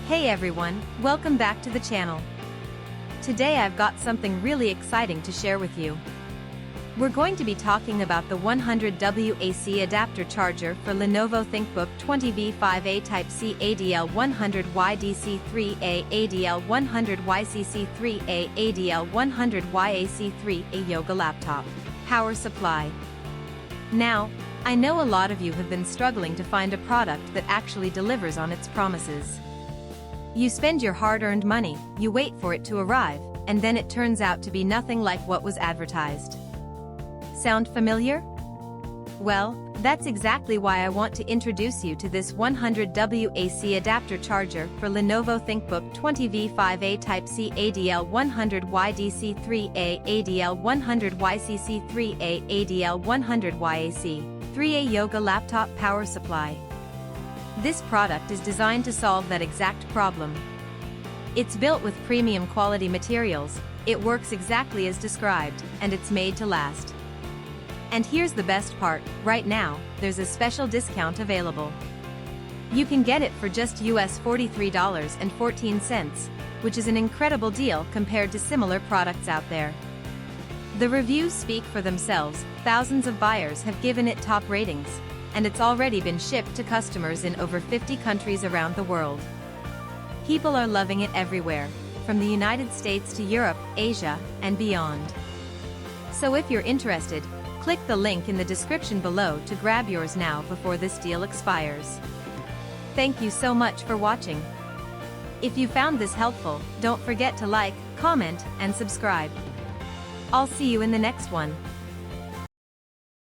Hey everyone, welcome back to the channel. Today I've got something really exciting to share with you. We're going to be talking about the 100W AC adapter charger for Lenovo ThinkBook 20V 5A Type-C ADL100Y DC3A ADL100Y CC3A ADL100Y AC3A Yoga laptop. Power supply. Now, I know a lot of you have been struggling to find a product that actually delivers on its promises. You spend your hard-earned money, you wait for it to arrive, and then it turns out to be nothing like what was advertised. Sound familiar? Well, that's exactly why I want to introduce you to this 100W AC adapter charger for Lenovo ThinkBook 20V 5A Type-C ADL100Y DC3A ADL100Y CC3A ADL100Y AC 3A Yoga laptop power supply. This product is designed to solve that exact problem. It's built with premium quality materials, it works exactly as described, and it's made to last. And here's the best part, right now, there's a special discount available. You can get it for just US $43.14, which is an incredible deal compared to similar products out there. The reviews speak for themselves, thousands of buyers have given it top ratings, and it's already been shipped to customers in over 50 countries around the world. People are loving it everywhere, from the United States to Europe, Asia, and beyond. So if you're interested, click the link in the description below to grab yours now before this deal expires. Thank you so much for watching. If you found this helpful, don't forget to like, comment, and subscribe. I'll see you in the next one.